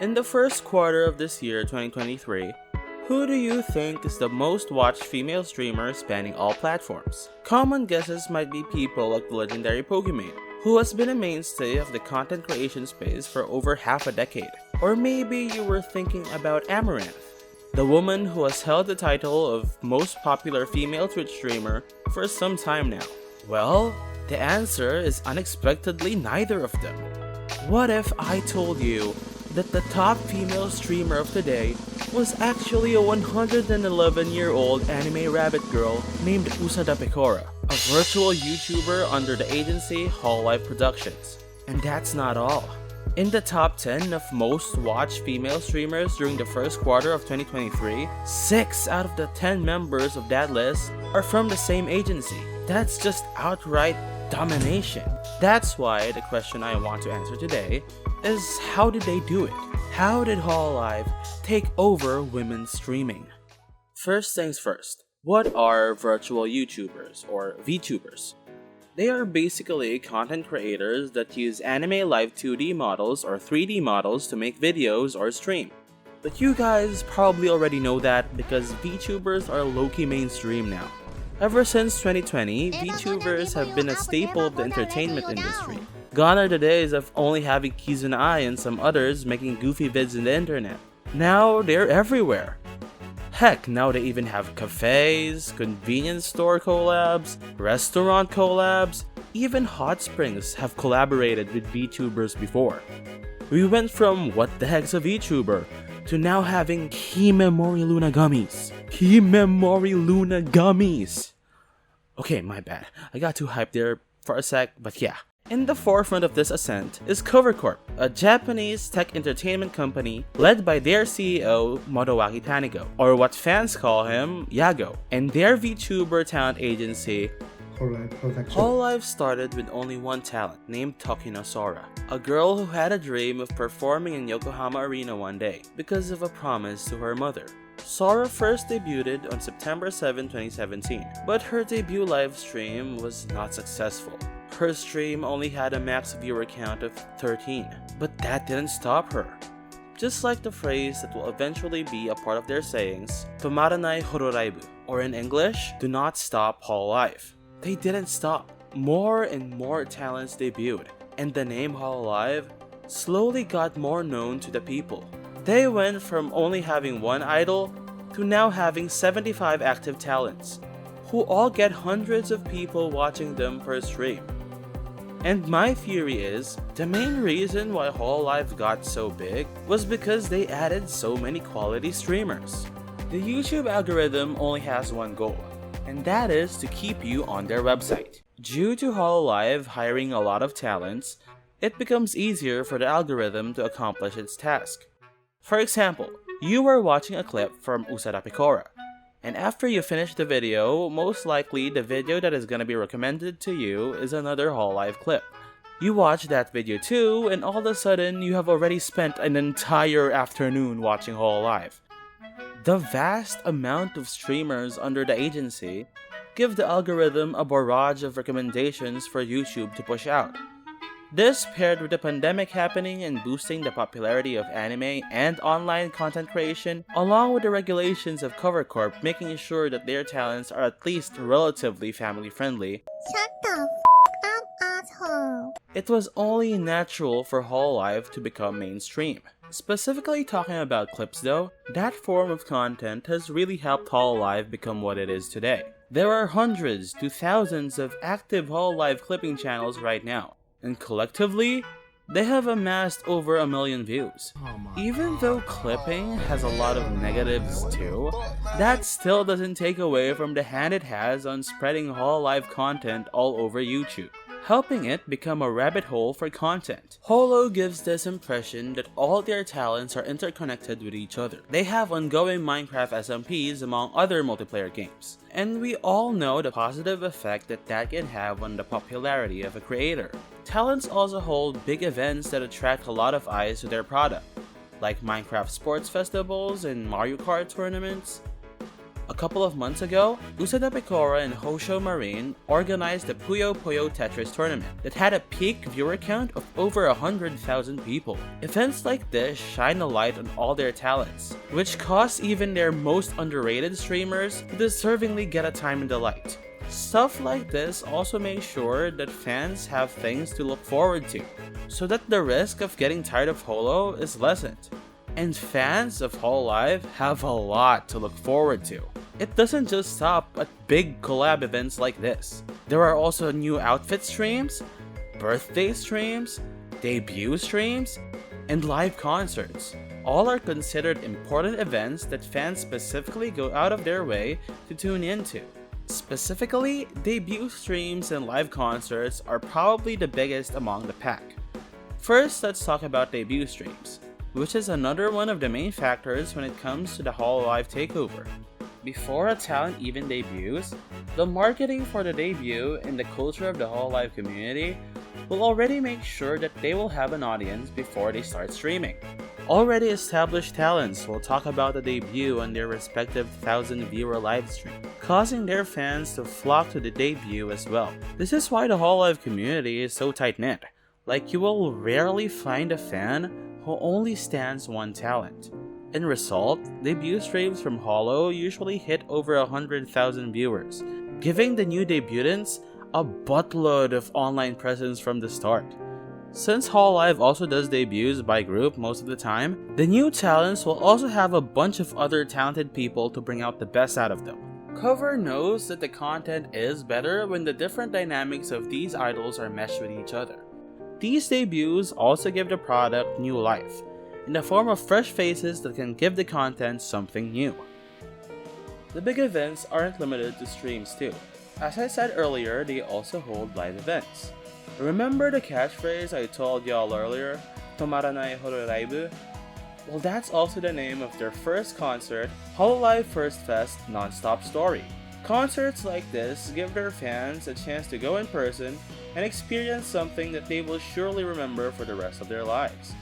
In the first quarter of this year, 2023, who do you think is the most watched female streamer spanning all platforms? Common guesses might be people like the legendary Pokimane, who has been a mainstay of the content creation space for over half a decade. Or maybe you were thinking about Amouranth, the woman who has held the title of most popular female Twitch streamer for some time now. Well, the answer is unexpectedly neither of them. What if I told you that the top female streamer of the day was actually a 111-year-old anime rabbit girl named Usada Pekora, a virtual YouTuber under the agency Hololive Productions. And that's not all. In the top 10 of most watched female streamers during the first quarter of 2023, 6 out of the 10 members of that list are from the same agency. That's just outright domination. That's why the question I want to answer today is, how did they do it? How did Hololive take over women's streaming? First things first, what are virtual YouTubers or VTubers? They are basically content creators that use anime live 2D models or 3D models to make videos or stream. But you guys probably already know that because VTubers are low-key mainstream now. Ever since 2020, VTubers have been a staple of the entertainment industry. Gone are the days of only having Kizuna and some others making goofy vids in the internet. Now they're everywhere. Heck, now they even have cafes, convenience store collabs, restaurant collabs, even hot springs have collaborated with VTubers before. We went from what the heck's a VTuber to now having Himemori Luna gummies. Himemori Luna gummies! Okay, my bad. I got too hyped there for a sec, but yeah. In the forefront of this ascent is CoverCorp, a Japanese tech entertainment company led by their CEO Motoaki Tanigo, or what fans call him, Yago, and their VTuber talent agency Hololive started with only one talent, named Tokino Sora, a girl who had a dream of performing in Yokohama Arena one day because of a promise to her mother. Sora first debuted on September 7, 2017, but her debut live stream was not successful. Her stream only had a max viewer count of 13, but that didn't stop her. Just like the phrase that will eventually be a part of their sayings, Tomaranai Hololive, or in English, do not stop Hololive. They didn't stop. More and more talents debuted, and the name Hololive slowly got more known to the people. They went from only having one idol to now having 75 active talents, who all get hundreds of people watching them per stream. And my theory is, the main reason why Hololive got so big was because they added so many quality streamers. The YouTube algorithm only has one goal, and that is to keep you on their website. Due to Hololive hiring a lot of talents, it becomes easier for the algorithm to accomplish its task. For example, you are watching a clip from Usada Pekora, and after you finish the video, most likely the video that is gonna be recommended to you is another Hololive clip. You watch that video too, and all of a sudden you have already spent an entire afternoon watching Hololive. The vast amount of streamers under the agency give the algorithm a barrage of recommendations for YouTube to push out. This, paired with the pandemic happening and boosting the popularity of anime and online content creation, along with the regulations of CoverCorp making sure that their talents are at least relatively family-friendly, Shut the f*** up, asshole. It was only natural for Hololive to become mainstream. Specifically talking about clips though, that form of content has really helped Hololive become what it is today. There are hundreds to thousands of active Hololive clipping channels right now, and collectively, they have amassed over 1 million views. Even though clipping has a lot of negatives too, that still doesn't take away from the hand it has on spreading Hololive content all over YouTube, helping it become a rabbit hole for content. Holo gives this impression that all their talents are interconnected with each other. They have ongoing Minecraft SMPs among other multiplayer games, and we all know the positive effect that can have on the popularity of a creator. Talents also hold big events that attract a lot of eyes to their product, like Minecraft sports festivals and Mario Kart tournaments. A couple of months ago, Usada Pekora and Hosho Marine organized the Puyo Puyo Tetris tournament that had a peak viewer count of over 100,000 people. Events like this shine a light on all their talents, which cause even their most underrated streamers to deservingly get a time in the light. Stuff like this also makes sure that fans have things to look forward to, so that the risk of getting tired of Holo is lessened. And fans of Hololive have a lot to look forward to. It doesn't just stop at big collab events like this. There are also new outfit streams, birthday streams, debut streams, and live concerts. All are considered important events that fans specifically go out of their way to tune into. Specifically, debut streams and live concerts are probably the biggest among the pack. First, let's talk about debut streams, which is another one of the main factors when it comes to the Hololive takeover. Before a talent even debuts, the marketing for the debut and the culture of the Hololive community will already make sure that they will have an audience before they start streaming. Already established talents will talk about the debut on their respective 1,000 viewer livestream, causing their fans to flock to the debut as well. This is why the Hololive community is so tight-knit. Like, you will rarely find a fan who only stands one talent. In result, debut streams from Holo usually hit over 100,000 viewers, giving the new debutants a buttload of online presence from the start. Since Hololive also does debuts by group most of the time, the new talents will also have a bunch of other talented people to bring out the best out of them. Cover knows that the content is better when the different dynamics of these idols are meshed with each other. These debuts also give the product new life, in the form of fresh faces that can give the content something new. The big events aren't limited to streams too. As I said earlier, they also hold live events. Remember the catchphrase I told y'all earlier, Tomaranai Hololive? Well, that's also the name of their first concert, Hololive First Fest Non-Stop Story. Concerts like this give their fans a chance to go in person and experience something that they will surely remember for the rest of their lives.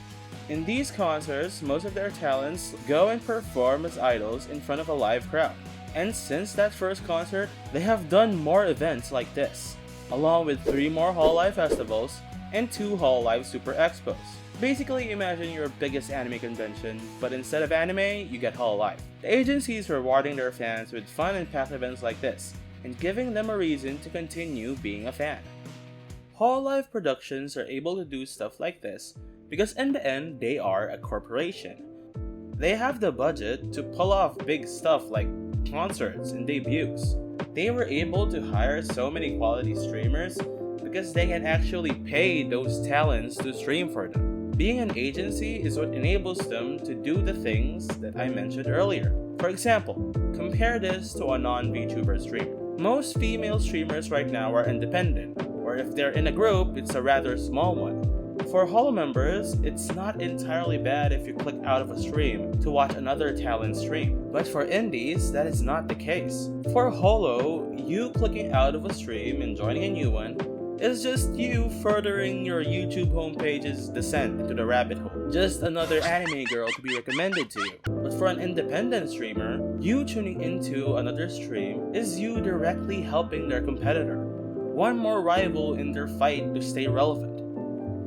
In these concerts, most of their talents go and perform as idols in front of a live crowd. And since that first concert, they have done more events like this, along with 3 more Hololive festivals and 2 Hololive Super Expos. Basically, imagine your biggest anime convention, but instead of anime, you get Hololive. The agency is rewarding their fans with fun and packed events like this, and giving them a reason to continue being a fan. Hololive Productions are able to do stuff like this because in the end, they are a corporation. They have the budget to pull off big stuff like concerts and debuts. They were able to hire so many quality streamers because they can actually pay those talents to stream for them. Being an agency is what enables them to do the things that I mentioned earlier. For example, compare this to a non-VTuber streamer. Most female streamers right now are independent, or if they're in a group, it's a rather small one. For Holo members, it's not entirely bad if you click out of a stream to watch another talent stream. But for indies, that is not the case. For Holo, you clicking out of a stream and joining a new one is just you furthering your YouTube homepage's descent into the rabbit hole. Just another anime girl to be recommended to you. But for an independent streamer, you tuning into another stream is you directly helping their competitor. One more rival in their fight to stay relevant.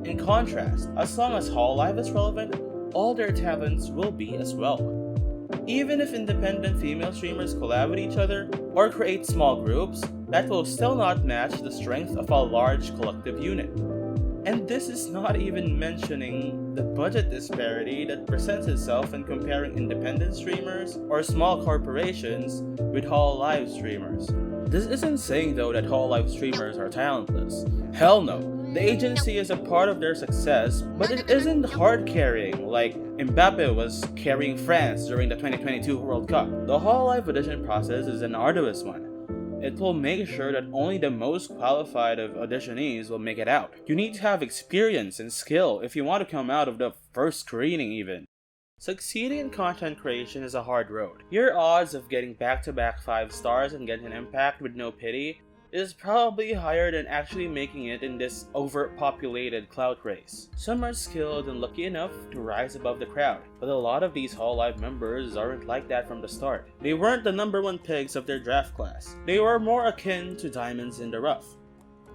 In contrast, as long as Hololive is relevant, all their talents will be as well. Even if independent female streamers collab with each other or create small groups, that will still not match the strength of a large collective unit. And this is not even mentioning the budget disparity that presents itself in comparing independent streamers or small corporations with Hololive streamers. This isn't saying though that Hololive streamers are talentless. Hell no. The agency is a part of their success, but it isn't hard carrying like Mbappe was carrying France during the 2022 World Cup. The Hololive audition process is an arduous one. It will make sure that only the most qualified of auditionees will make it out. You need to have experience and skill if you want to come out of the first screening even. Succeeding in content creation is a hard road. Your odds of getting back-to-back 5 stars and getting an impact with no pity is probably higher than actually making it in this overpopulated clout race. Some are skilled and lucky enough to rise above the crowd, but a lot of these Hololive members aren't like that from the start. They weren't the #1 picks of their draft class. They were more akin to diamonds in the rough.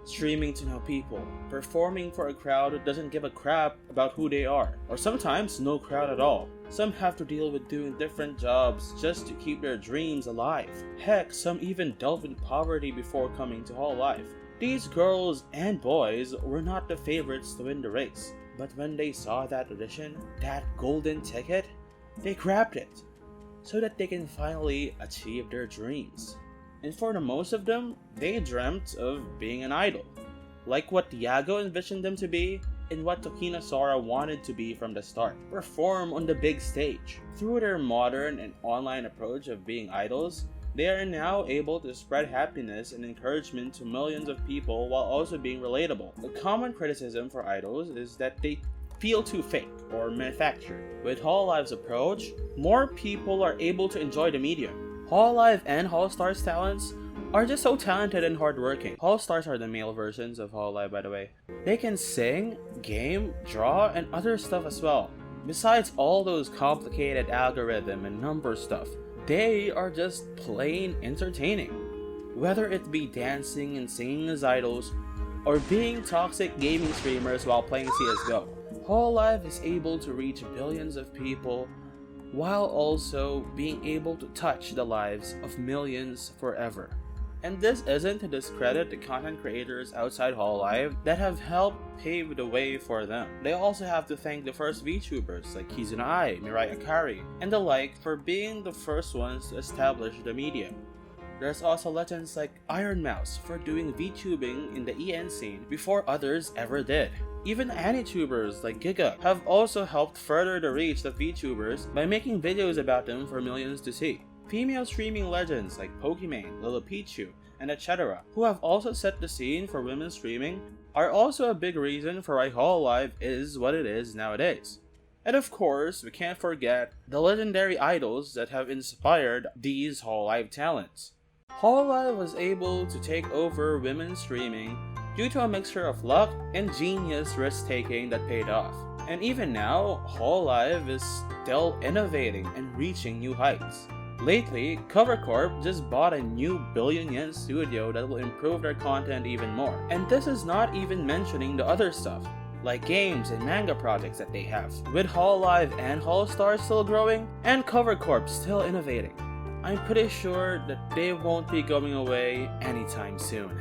Streaming to know people, performing for a crowd that doesn't give a crap about who they are, or sometimes no crowd at all. Some have to deal with doing different jobs just to keep their dreams alive. Heck, some even delve in poverty before coming to Hololive. These girls and boys were not the favorites to win the race, but when they saw that audition, that golden ticket, they grabbed it, so that they can finally achieve their dreams. And for the most of them, they dreamt of being an idol, like what Yago envisioned them to be and what Tokina Sora wanted to be from the start. Perform on the big stage. Through their modern and online approach of being idols, they are now able to spread happiness and encouragement to millions of people while also being relatable. The common criticism for idols is that they feel too fake or manufactured. With Hololive's approach, more people are able to enjoy the medium. Hololive and Holstar's talents are just so talented and hardworking. Holstars are the male versions of Hololive, by the way. They can sing, game, draw, and other stuff as well. Besides all those complicated algorithm and number stuff, they are just plain entertaining. Whether it be dancing and singing as idols, or being toxic gaming streamers while playing CSGO, Hololive is able to reach billions of people while also being able to touch the lives of millions forever. And this isn't to discredit the content creators outside Hololive that have helped pave the way for them. They also have to thank the first VTubers like Kizuna Ai, Mirai Akari, and the like for being the first ones to establish the medium. There's also legends like Iron Mouse for doing VTubing in the EN scene before others ever did. Even AniTubers like Giga have also helped further the reach of VTubers by making videos about them for millions to see. Female streaming legends like Pokimane, Lilipichu, and etc., who have also set the scene for women streaming, are also a big reason for why Hololive is what it is nowadays. And of course, we can't forget the legendary idols that have inspired these Hololive talents. Hololive was able to take over women's streaming due to a mixture of luck and genius risk-taking that paid off. And even now, Hololive is still innovating and reaching new heights. Lately, Cover Corp just bought a new billion-yen studio that will improve their content even more. And this is not even mentioning the other stuff, like games and manga projects that they have. With Hololive and Holstar still growing, and Cover Corp still innovating, I'm pretty sure that they won't be going away anytime soon.